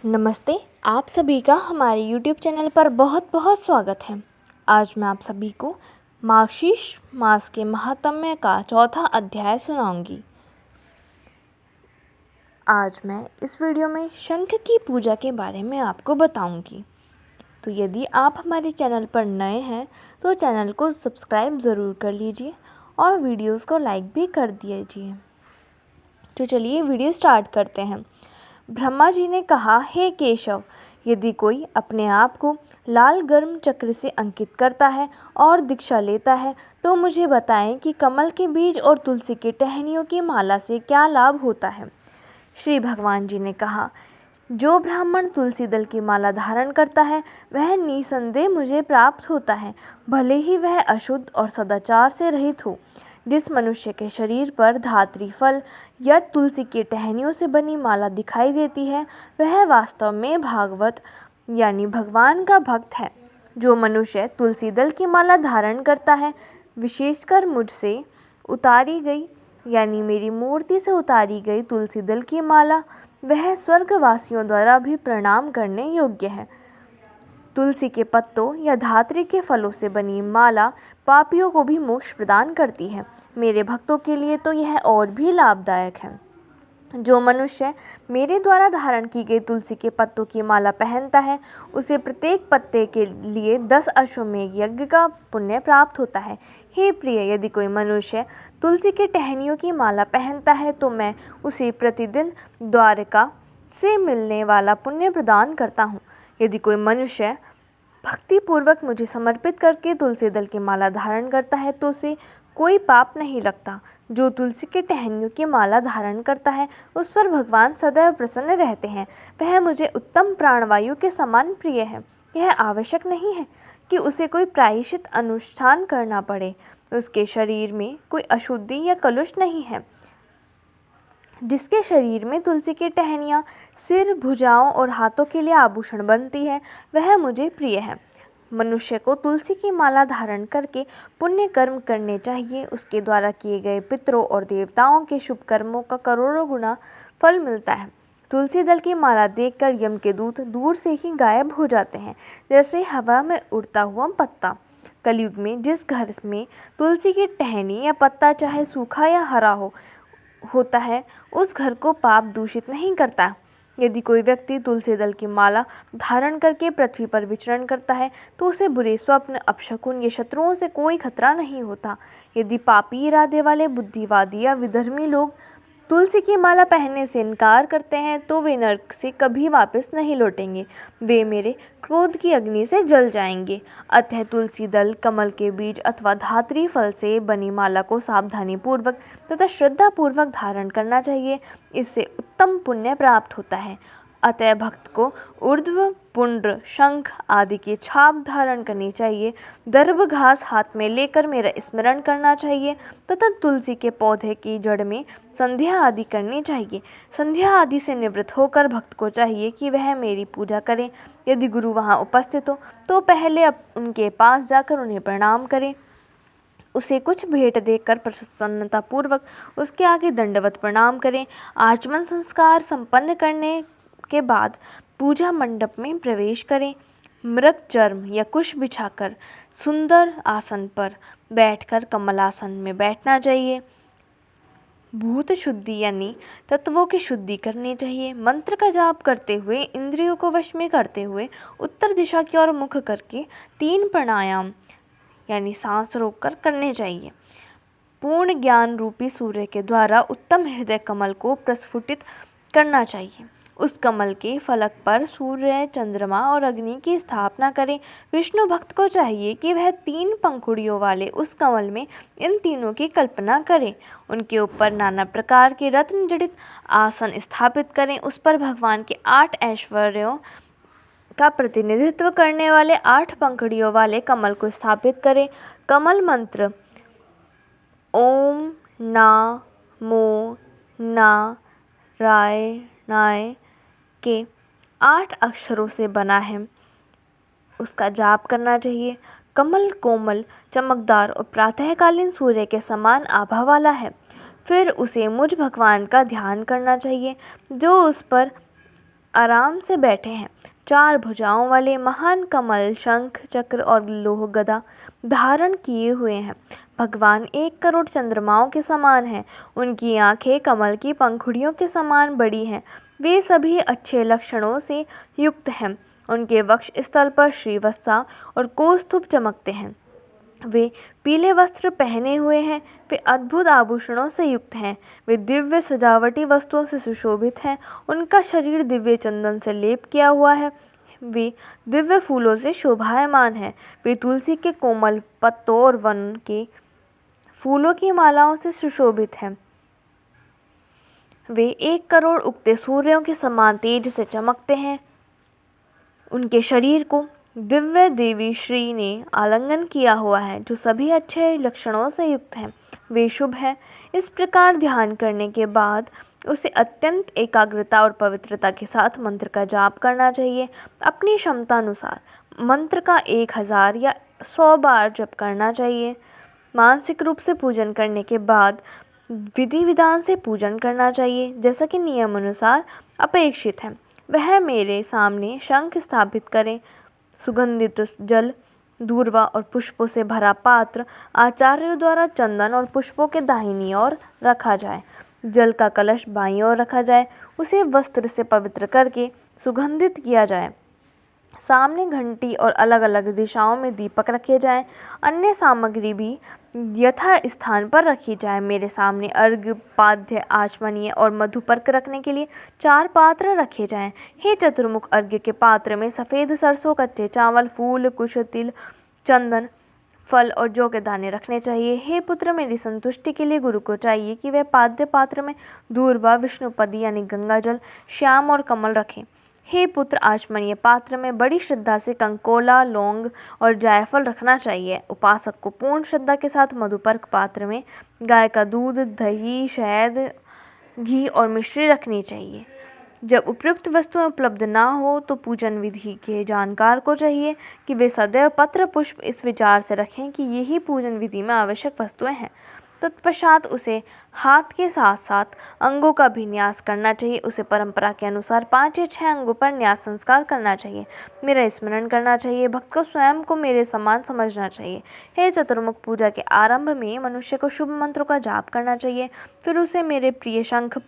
नमस्ते। आप सभी का हमारे YouTube चैनल पर बहुत बहुत स्वागत है। आज मैं आप सभी को मार्गशीर्ष मास के महात्म्य का चौथा अध्याय सुनाऊंगी। आज मैं इस वीडियो में शंख की पूजा के बारे में आपको बताऊंगी। तो यदि आप हमारे चैनल पर नए हैं तो चैनल को सब्सक्राइब ज़रूर कर लीजिए और वीडियोस को लाइक भी कर दीजिए। तो चलिए वीडियो स्टार्ट करते हैं। ब्रह्मा जी ने कहा, हे केशव, यदि कोई अपने आप को लाल गर्म चक्र से अंकित करता है और दीक्षा लेता है तो मुझे बताएं कि कमल के बीज और तुलसी के टहनियों की माला से क्या लाभ होता है। श्री भगवान जी ने कहा, जो ब्राह्मण तुलसी दल की माला धारण करता है वह निसंदेह मुझे प्राप्त होता है, भले ही वह अशुद्ध और सदाचार से रहित हो। जिस मनुष्य के शरीर पर धात्री फल या तुलसी की टहनियों से बनी माला दिखाई देती है वह वास्तव में भागवत यानी भगवान का भक्त है। जो मनुष्य तुलसी दल की माला धारण करता है, विशेषकर मुझसे उतारी गई यानी मेरी मूर्ति से उतारी गई तुलसी दल की माला, वह स्वर्गवासियों द्वारा भी प्रणाम करने योग्य है। तुलसी के पत्तों या धात्री के फलों से बनी माला पापियों को भी मोक्ष प्रदान करती है। मेरे भक्तों के लिए तो यह और भी लाभदायक है। जो मनुष्य मेरे द्वारा धारण की गई तुलसी के पत्तों की माला पहनता है उसे प्रत्येक पत्ते के लिए 10 अश्वमेध यज्ञ का पुण्य प्राप्त होता है। हे प्रिय, यदि कोई मनुष्य तुलसी के टहनियों की माला पहनता है तो मैं उसे प्रतिदिन द्वारका से मिलने वाला पुण्य प्रदान करता हूँ। यदि कोई मनुष्य भक्तिपूर्वक मुझे समर्पित करके तुलसी दल की माला धारण करता है तो उसे कोई पाप नहीं लगता। जो तुलसी के टहनियों की माला धारण करता है उस पर भगवान सदैव प्रसन्न रहते हैं। वह मुझे उत्तम प्राणवायु के समान प्रिय है। यह आवश्यक नहीं है कि उसे कोई प्रायश्चित अनुष्ठान करना पड़े। उसके शरीर में कोई अशुद्धि या कलुष नहीं है। जिसके शरीर में तुलसी की टहनियाँ सिर, भुजाओं और हाथों के लिए आभूषण बनती है वह मुझे प्रिय है। मनुष्य को तुलसी की माला धारण करके पुण्य कर्म करने चाहिए। उसके द्वारा किए गए पितरों और देवताओं के शुभ कर्मों का करोड़ों गुना फल मिलता है। तुलसी दल की माला देखकर यम के दूत दूर से ही गायब हो जाते हैं, जैसे हवा में उड़ता हुआ पत्ता। कलयुग में जिस घर में तुलसी की टहनी या पत्ता चाहे सूखा या हरा होता है उस घर को पाप दूषित नहीं करता। यदि कोई व्यक्ति तुलसी दल की माला धारण करके पृथ्वी पर विचरण करता है तो उसे बुरे स्वप्न, अपशकुन या शत्रुओं से कोई खतरा नहीं होता। यदि पापी इरादे वाले बुद्धिवादी या विधर्मी लोग तुलसी की माला पहनने से इनकार करते हैं तो वे नरक से कभी वापस नहीं लौटेंगे। वे मेरे क्रोध की अग्नि से जल जाएंगे। अतः तुलसी दल, कमल के बीज अथवा धात्री फल से बनी माला को सावधानी पूर्वक तथा श्रद्धा पूर्वक धारण करना चाहिए। इससे उत्तम पुण्य प्राप्त होता है। अतः भक्त को ऊर्ध्व, पुंड्र, शंख आदि की छाप धारण करनी चाहिए। दर्भ घास हाथ में लेकर मेरा स्मरण करना चाहिए तथा तुलसी के पौधे की जड़ में संध्या आदि करनी चाहिए। संध्या आदि से निवृत्त होकर भक्त को चाहिए कि वह मेरी पूजा करें। यदि गुरु वहाँ उपस्थित हो तो पहले उनके पास जाकर उन्हें प्रणाम करें। उसे कुछ भेंट देकर प्रसन्नतापूर्वक उसके आगे दंडवत प्रणाम करें। आचमन संस्कार संपन्न करने के बाद पूजा मंडप में प्रवेश करें। मृग चर्म या कुश बिछाकर सुंदर आसन पर बैठकर कमलासन में बैठना चाहिए। भूत शुद्धि यानी तत्वों की शुद्धि करनी चाहिए। मंत्र का जाप करते हुए, इंद्रियों को वश में करते हुए उत्तर दिशा की ओर मुख करके 3 प्राणायाम यानी सांस रोककर करने चाहिए। पूर्ण ज्ञान रूपी सूर्य के द्वारा उत्तम हृदय कमल को प्रस्फुटित करना चाहिए। उस कमल के फलक पर सूर्य, चंद्रमा और अग्नि की स्थापना करें। विष्णु भक्त को चाहिए कि वह 3 पंखुड़ियों वाले उस कमल में इन तीनों की कल्पना करें। उनके ऊपर नाना प्रकार के रत्न जड़ित आसन स्थापित करें। उस पर भगवान के 8 ऐश्वर्यों का प्रतिनिधित्व करने वाले 8 पंखुड़ियों वाले कमल को स्थापित करें। कमल मंत्र ओम नमो नारायणाय के 8 अक्षरों से बना है, उसका जाप करना चाहिए। कमल कोमल, चमकदार और प्रातःकालीन सूर्य के समान आभा वाला है। फिर उसे मुझ भगवान का ध्यान करना चाहिए जो उस पर आराम से बैठे हैं। 4 भुजाओं वाले महान कमल, शंख, चक्र और लोह गदा धारण किए हुए हैं। भगवान 1 करोड़ चंद्रमाओं के समान हैं। उनकी आंखें कमल की पंखुड़ियों के समान बड़ी हैं। वे सभी अच्छे लक्षणों से युक्त हैं। उनके वक्ष स्थल पर श्रीवत्सा और कौस्तुभ चमकते हैं। वे पीले वस्त्र पहने हुए हैं। वे अद्भुत आभूषणों से युक्त हैं। वे दिव्य सजावटी वस्तुओं से सुशोभित हैं। उनका शरीर दिव्य चंदन से लेप किया हुआ है। वे दिव्य फूलों से शोभायमान हैं। वे तुलसी के कोमल पत्तों और वन के फूलों की मालाओं से सुशोभित हैं। वे 1 करोड़ उगते सूर्यों के समान तेज से चमकते हैं। उनके शरीर को दिव्य देवी श्री ने आलिंगन किया हुआ है, जो सभी अच्छे लक्षणों से युक्त हैं। वे शुभ हैं। इस प्रकार ध्यान करने के बाद उसे अत्यंत एकाग्रता और पवित्रता के साथ मंत्र का जाप करना चाहिए। अपनी क्षमता अनुसार मंत्र का 1000 या 100 बार जप करना चाहिए। मानसिक रूप से पूजन करने के बाद विधि विधान से पूजन करना चाहिए, जैसा कि नियम अनुसार अपेक्षित है। वह मेरे सामने शंख स्थापित करें। सुगंधित जल, दूर्वा और पुष्पों से भरा पात्र आचार्यों द्वारा चंदन और पुष्पों के दाहिनी ओर रखा जाए। जल का कलश बाईं ओर रखा जाए। उसे वस्त्र से पवित्र करके सुगंधित किया जाए। सामने घंटी और अलग अलग दिशाओं में दीपक रखे जाएं। अन्य सामग्री भी यथा स्थान पर रखी जाए। मेरे सामने अर्घ्य, पाद्य, आचमनीय और मधुपर्क रखने के लिए 4 पात्र रखे जाएं। हे चतुर्मुख, अर्घ्य के पात्र में सफ़ेद सरसों, कच्चे चावल, फूल, कुश, तिल, चंदन, फल और जौ के दाने रखने चाहिए। हे पुत्र, मेरी संतुष्टि के लिए गुरु को चाहिए कि वह पाद्य पात्र में दूर्वा, विष्णुपदी यानी गंगा जल, श्याम और कमल रखें। हे पुत्र, आचमनीय पात्र में बड़ी श्रद्धा से कंकोला, लौंग और जायफल रखना चाहिए। उपासक को पूर्ण श्रद्धा के साथ मधुपर्क पात्र में गाय का दूध, दही, शहद, घी और मिश्री रखनी चाहिए। जब उपयुक्त वस्तुएं उपलब्ध ना हो तो पूजन विधि के जानकार को चाहिए कि वे सदैव पत्र पुष्प इस विचार से रखें कि यही पूजन विधि में आवश्यक वस्तुएं हैं। तत्पश्चात उसे हाथ के साथ साथ अंगों का भी न्यास करना चाहिए। उसे परंपरा के अनुसार 5 या 6 अंगों पर न्यास संस्कार करना चाहिए। मेरा स्मरण करना चाहिए। भक्त को स्वयं को मेरे समान समझना चाहिए। हे चतुर्मुख, पूजा के आरंभ में मनुष्य को शुभ मंत्रों का जाप करना चाहिए। फिर उसे मेरे प्रिय शंख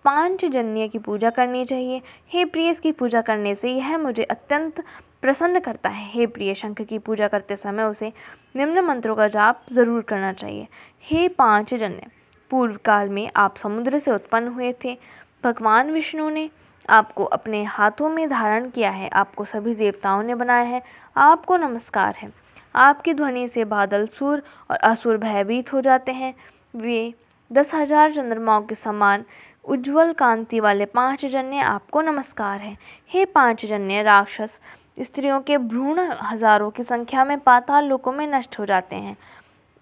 पांचजन्य की पूजा करनी चाहिए। हे प्रिय, इसकी पूजा करने से यह मुझे अत्यंत प्रसन्न करता है। हे प्रिय, शंख की पूजा करते समय उसे निम्न मंत्रों का जाप जरूर करना चाहिए। हे पांचजन्य, पूर्व काल में आप समुद्र से उत्पन्न हुए थे। भगवान विष्णु ने आपको अपने हाथों में धारण किया है। आपको सभी देवताओं ने बनाया है। आपको नमस्कार है। आपकी ध्वनि से बादल, सूर और असुर भयभीत हो जाते हैं। वे 10,000 चंद्रमाओं के समान उज्ज्वल कांति वाले पांचजन्य, आपको नमस्कार है। हे पांचजन्य, राक्षस स्त्रियों के भ्रूण हजारों की संख्या में पाताल लोकों में नष्ट हो जाते हैं।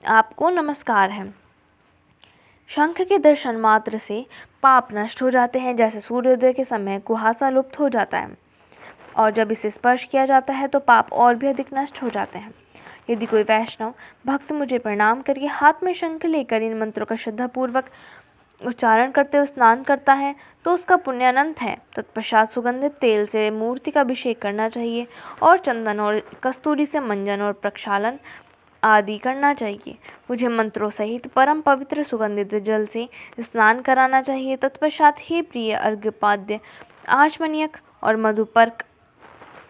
आपको नमस्कार है। शंख के दर्शन मात्र से पाप नष्ट हो जाते हैं, जैसे सूर्योदय के समय कुहासा लुप्त हो जाता है और जब इसे स्पर्श किया जाता है तो पाप और भी अधिक नष्ट हो जाते हैं। यदि कोई वैष्णव भक्त मुझे प्रणाम करके हाथ में शंख लेकर इन मंत्रों का श्रद्धापूर्वक उच्चारण करते हुए स्नान करता है तो उसका पुण्य अनंत है। तत्पश्चात सुगंधित तेल से मूर्ति का अभिषेक करना चाहिए और चंदन और कस्तूरी से मंजन और प्रक्षालन आदि करना चाहिए। मुझे मंत्रों सहित परम पवित्र सुगंधित जल से स्नान कराना चाहिए। तत्पश्चात हे प्रिय, अर्घ्यपाद्य, आचमनीयक और मधुपर्क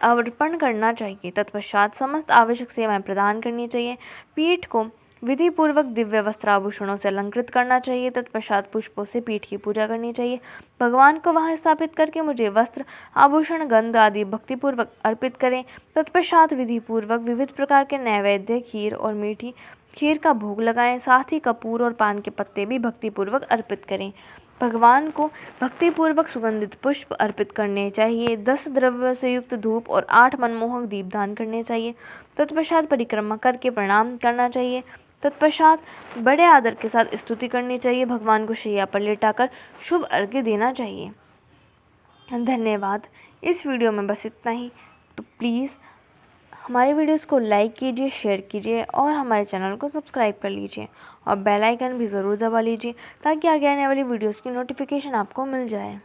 अर्पण करना चाहिए। तत्पश्चात समस्त आवश्यक सेवाएं प्रदान करनी चाहिए। पीठ को विधि पूर्वक दिव्य वस्त्राभूषणों से अलंकृत करना चाहिए। तत्पश्चात पुष्पों से पीठ की पूजा करनी चाहिए। भगवान को वहां स्थापित करके मुझे वस्त्र, आभूषण, गंध आदि भक्तिपूर्वक अर्पित करें। तत्पश्चात विधि पूर्वक विविध प्रकार के नैवेद्य, खीर और मीठी खीर का भोग लगाएं। साथ ही कपूर और पान के पत्ते भी भक्तिपूर्वक अर्पित करें। भगवान को भक्तिपूर्वक सुगंधित पुष्प अर्पित करने चाहिए। 10 द्रव्यों से युक्त धूप और 8 मनमोहक दीप दान करने चाहिए। तत्पश्चात परिक्रमा करके प्रणाम करना चाहिए। तत्पश्चात बड़े आदर के साथ स्तुति करनी चाहिए। भगवान को शैया पर लेटाकर शुभ अर्घ्य देना चाहिए। धन्यवाद। इस वीडियो में बस इतना ही। तो प्लीज़ हमारे वीडियोस को लाइक कीजिए, शेयर कीजिए और हमारे चैनल को सब्सक्राइब कर लीजिए और बेल आइकन भी ज़रूर दबा लीजिए ताकि आगे आने वाली वीडियोस की नोटिफिकेशन आपको मिल जाए।